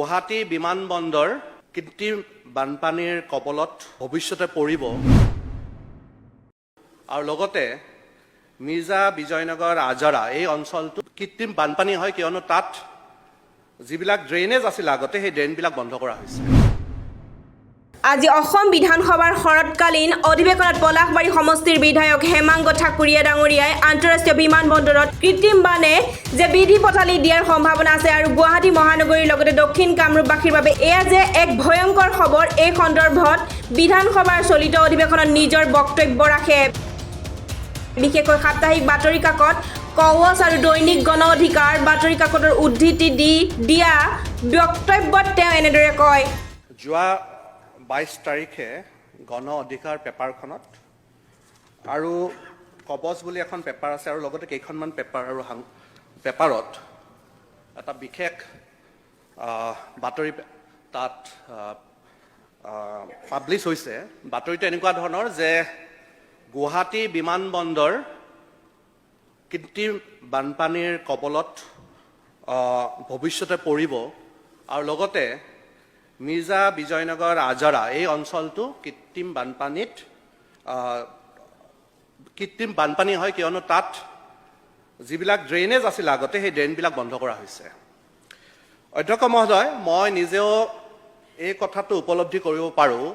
গুৱাহাটী বিমানবন্দৰ কৃত্ৰিম বানপানীৰ কবলত ভৱিষ্যতে পৰিব আৰু লগতে মিৰ্জা বিজয়নগৰ আজাৰা এই অঞ্চলটো কৃত্ৰিম বানপানী হয় কিয়নো তাত যিবিলাক ড্ৰেইনেজ আছিল আগতে সেই ড্ৰেইনবিলাক বন্ধ কৰা হৈছে। আজি অসম বিধানসভাৰ শৰৎকালীন অধিৱেশনত পলাশবাৰী সমষ্টিৰ বিধায়ক হেমাংগ ঠাকুৰীয়া ডাঙৰীয়াই আন্তঃৰাষ্ট্ৰীয় বিমানবন্দৰত কৃত্ৰিম বানে যে বিধি পথালি দিয়াৰ সম্ভাৱনা আছে আৰু গুৱাহাটী মহানগৰীৰ লগতে দক্ষিণ কামৰূপবাসীৰ বাবে এয়া যে এক ভয়ংকৰ খবৰ, এই সন্দৰ্ভত বিধানসভাৰ চলিত অধিৱেশনত নিজৰ বক্তব্য ৰাখে। বিশেষকৈ সাপ্তাহিক বাতৰি কাকত কৱচ আৰু দৈনিক গণ অধিকাৰ বাতৰি কাকতৰ উদ্ধৃতি দি দিয়া বক্তব্যত তেওঁ এনেদৰে কয়। যোৱা 22 তাৰিখে গণ অধিকাৰ পেপাৰখনত আৰু কবচ বুলি এখন পেপাৰ আছে আৰু লগতে কেইখনমান পেপাৰ আৰু পেপাৰত এটা বিশেষ বাতৰি তাত পাব্লিছ হৈছে। বাতৰিটো এনেকুৱা ধৰণৰ যে গুৱাহাটী বিমানবন্দৰ কৃত্ৰিম বানপানীৰ কবলত ভৱিষ্যতে পৰিব আৰু লগতে মিৰ্জা বিজয়নগৰ আজাৰা এই অঞ্চলটো কৃত্ৰিম বানপানী হয় কিয়নো তাত যিবিলাক ড্ৰেইনেজ আছিল আগতে সেই ড্ৰেইনবিলাক বন্ধ কৰা হৈছে। অধ্যক্ষ মহোদয়, মই নিজেও এই কথাটো উপলব্ধি কৰিব পাৰোঁ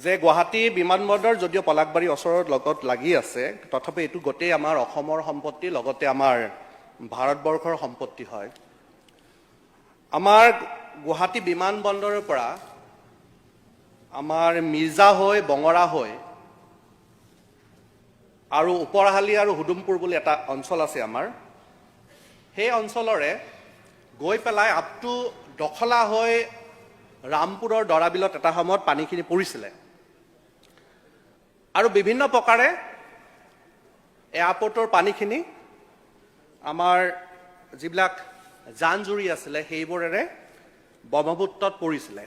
যে গুৱাহাটী বিমানবন্দৰ যদিও পলাশবাৰী ওচৰৰ লগত লাগি আছে, তথাপি এইটো গোটেই আমাৰ অসমৰ সম্পত্তি, লগতে আমাৰ ভাৰতবৰ্ষৰ সম্পত্তি হয়। আমাৰ গুৱাহাটী বিমানবন্দৰৰ পৰা আমাৰ মিৰ্জা হৈ বঙৰা হৈ আৰু ওপৰহালি আৰু হুদুমপুৰ বুলি এটা অঞ্চল আছে আমাৰ, সেই অঞ্চলৰে গৈ পেলাই আপ টু দখলা হৈ ৰামপুৰৰ দৰাবিলত এটা সময়ত পানীখিনি পৰিছিলে আৰু বিভিন্ন প্ৰকাৰে এয়াৰপৰ্টৰ পানীখিনি আমাৰ যিবিলাক জান জুৰি আছিলে সেইবোৰেৰে ব্ৰহ্মপুত্ৰত পৰিছিলে।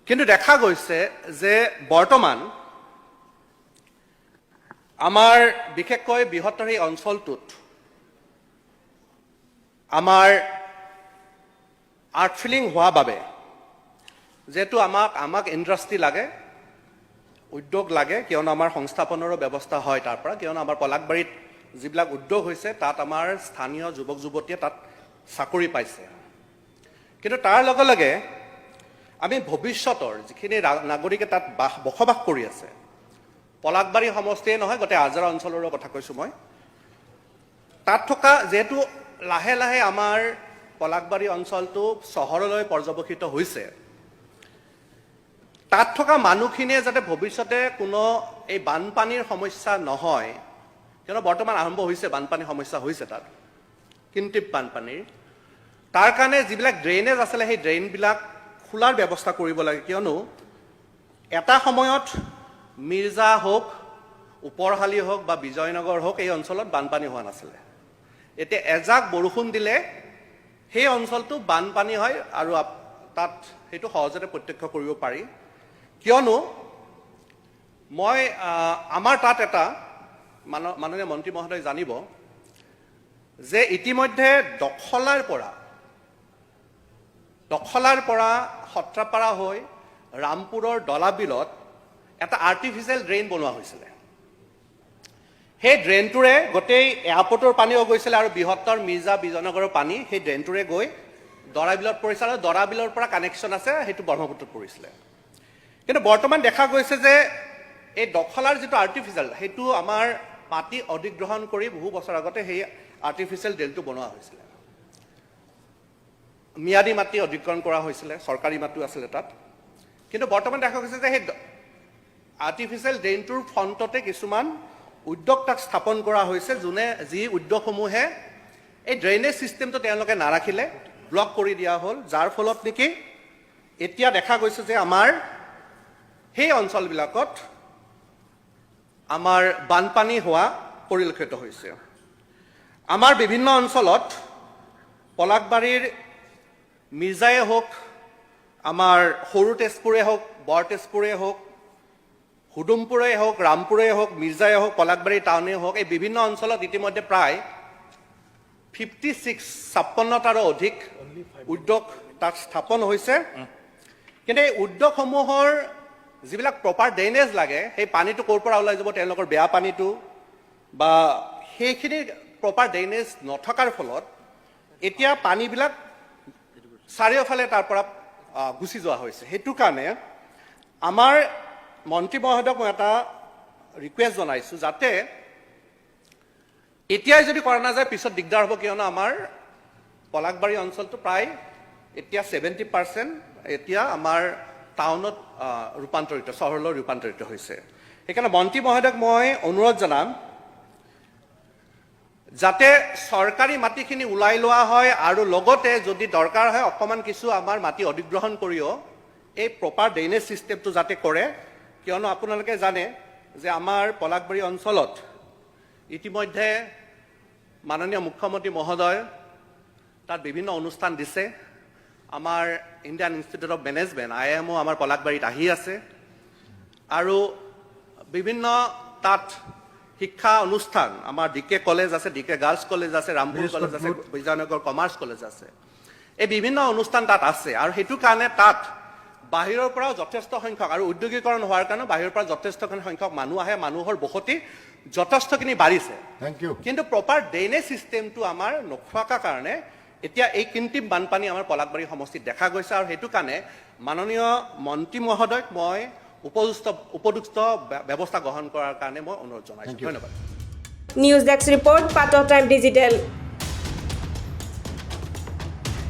কিন্তু দেখা গৈছে যে বৰ্তমান আমাৰ বিশেষকৈ বৃহত্তৰ এই অঞ্চলটোত আমাৰ আৰ্থফিলিং হোৱা বাবে যিহেতু আমাক ইণ্ডাষ্ট্ৰী লাগে, উদ্যোগ লাগে, কিয়নো আমাৰ সংস্থাপনৰো ব্যৱস্থা হয় তাৰ পৰা, কিয়নো আমাৰ পলাশবাৰীত যিবিলাক উদ্যোগ হৈছে তাত আমাৰ স্থানীয় যুৱক যুৱতীয়ে তাত চাকৰি পাইছে। কিন্তু তাৰ লগে লগে আমি ভৱিষ্যতৰ যিখিনি নাগৰিকে তাত বসবাস কৰি আছে, পলাশবাৰী সমষ্টিয়ে নহয় গোটেই আজাৰা অঞ্চলৰো কথা কৈছোঁ মই, তাত থকা যিহেতু লাহে লাহে আমাৰ পলাশবাৰী অঞ্চলটো চহৰলৈ পৰ্যবেক্ষিত হৈছে, তাত থকা মানুহখিনিয়ে যাতে ভৱিষ্যতে কোনো এই বানপানীৰ সমস্যা নহয়, কিয়নো বৰ্তমান আৰম্ভ হৈছে বানপানীৰ সমস্যা হৈছে তাত কৃত্ৰিম বানপানীৰ, তাৰ কাৰণে যিবিলাক ড্ৰেইনেজ আছিলে সেই ড্ৰেইনবিলাক খোলাৰ ব্যৱস্থা কৰিব লাগে, কিয়নো এটা সময়ত মিৰ্জা হওক, ওপৰহালি হওক বা বিজয়নগৰ হওক এই অঞ্চলত বানপানী হোৱা নাছিলে। এতিয়া এজাক বৰষুণ দিলে সেই অঞ্চলটো বানপানী হয় আৰু তাত সেইটো সহজতে প্ৰত্যক্ষ কৰিব পাৰি, কিয়নো মই আমাৰ তাত এটা মাননীয় মন্ত্ৰী মহোদয় জানিব যে ইতিমধ্যে দখলাৰ পৰা সত্ৰাপাৰা হৈ ৰামপুৰৰ দলাবিলত এটা আৰ্টিফিচিয়েল ড্ৰেইন বনোৱা হৈছিলে। সেই ড্ৰেইনটোৰে গোটেই এয়াৰপৰ্টৰ পানীও গৈছিলে আৰু বৃহত্তৰ মিৰ্জা বিজয়নগৰৰ পানী সেই ড্ৰেইনটোৰে গৈ দৰাবিলত পৰিছিলে আৰু দৰাবিলৰ পৰা কানেকশ্যন আছে সেইটো ব্ৰহ্মপুত্ৰত পৰিছিলে। কিন্তু বৰ্তমান দেখা গৈছে যে এই দখলাৰ যিটো আৰ্টিফিচিয়েল সেইটো আমাৰ মাটি অধিগ্ৰহণ কৰি বহু বছৰ আগতে সেই আৰ্টিফিচিয়েল ড্ৰেইনটো বনোৱা হৈছিলে। ম্যাদী মাটি অধিগ্ৰহণ কৰা হৈছিলে, চৰকাৰী মাটিও আছিলে তাত। কিন্তু বৰ্তমান দেখা গৈছে যে সেই আৰ্টিফিচিয়েল ড্ৰেইনটোৰ ফ্ৰণ্টতে কিছুমান উদ্যোগ তাক স্থাপন কৰা হৈছে, যি উদ্যোগসমূহে এই ড্ৰেইনেজ ছিষ্টেমটো তেওঁলোকে নাৰাখিলে, ব্লক কৰি দিয়া হ'ল, যাৰ ফলত নেকি এতিয়া দেখা গৈছে যে আমাৰ সেই অঞ্চলবিলাকত আমাৰ বানপানী হোৱা পৰিলক্ষিত হৈছে। আমাৰ বিভিন্ন অঞ্চলত পলাশবাৰীৰ মিৰ্জায়ে হওক, আমাৰ সৰু তেজপুৰে হওক, বৰ তেজপুৰে হওক, হুদুমপুৰে হওক, ৰামপুৰে হওক, মিৰ্জায়ে হওক, পলাশবাৰী টাউনে হওক, এই বিভিন্ন অঞ্চলত ইতিমধ্যে প্ৰায় 56টাৰো অধিক উদ্যোগ তাত স্থাপন হৈছে কিন্তু এই উদ্যোগসমূহৰ যিবিলাক প্ৰপাৰ ড্ৰেইনেজ লাগে সেই পানীটো ক'ৰ পৰা ওলাই যাব তেওঁলোকৰ বেয়া পানীটো বা সেইখিনি প্ৰপাৰ ড্ৰেইনেজ নথকাৰ ফলত এতিয়া পানীবিলাক চাৰিওফালে তাৰ পৰা গুচি যোৱা হৈছে সেইটো কাৰণে আমাৰ মন্ত্ৰী মহোদয়ক মই এটা ৰিকুৱেষ্ট জনাইছোঁ যাতে এতিয়াই যদি কৰা নাযায় পিছত দিগদাৰ হ'ব কিয়নো আমাৰ পলাশবাৰী অঞ্চলটো প্ৰায় এতিয়া 70% এতিয়া আমাৰ টাউনত ৰূপান্তৰিত চহৰলৈ ৰূপান্তৰিত হৈছে সেইকাৰণে মন্ত্ৰী মহোদয়ক মই অনুৰোধ জনাম যাতে চৰকাৰী মাটিখিনি ওলাই লোৱা হয় আৰু লগতে যদি দৰকাৰ হয় অকমান কিছু আমাৰ মাটি অধিগ্ৰহণ কৰিও এই প্ৰপাৰ ড্ৰেইনেজ সিস্টেমটো যাতে কৰে কিয়নো আপোনালোকে জানে যে আমাৰ পলাশবাৰী অঞ্চলত ইতিমধ্যে মাননীয় মুখ্যমন্ত্ৰী মহোদয় তাত বিভিন্ন অনুষ্ঠান দিছে আমাৰ ইণ্ডিয়ান ইনষ্টিটিউট অফ মেনেজমেণ্ট IIMও আমাৰ পলাশবাৰীত আহি আছে আৰু বিভিন্ন তাত শিক্ষা অনুষ্ঠান আমাৰ DK কলেজ আছে DK গাৰ্লছ কলেজ আছে ৰামপুৰ কলেজ আছে বিজয়নগৰ কমাৰ্চ কলেজ আছে এই বিভিন্ন অনুষ্ঠান তাত আছে আৰু সেইটো কাৰণে তাত বাহিৰৰ পৰাও যথেষ্ট সংখ্যক আৰু উদ্যোগীকৰণ হোৱাৰ কাৰণে বাহিৰৰ পৰা যথেষ্ট সংখ্যক মানুহ আহে মানুহৰ বসতি যথেষ্টখিনি বাঢ়িছে কিন্তু প্ৰপাৰ ড্ৰেইনেজ সিস্টেমটো আমাৰ নথকাৰ কাৰণে এতিয়া এই কৃত্ৰিম বানপানী আমাৰ পলাশবাৰী সমষ্টিত দেখা গৈছে আৰু সেইটো কাৰণে মাননীয় মন্ত্ৰী মহোদয়ক মই উপযুক্ত ব্যৱস্থা গ্ৰহণ কৰাৰ কাৰণে মই অনুৰোধ জনাইছোঁ ধন্যবাদ নিউজ ডেস্ক ৰিপৰ্ট পাত টাইম ডিজিটেল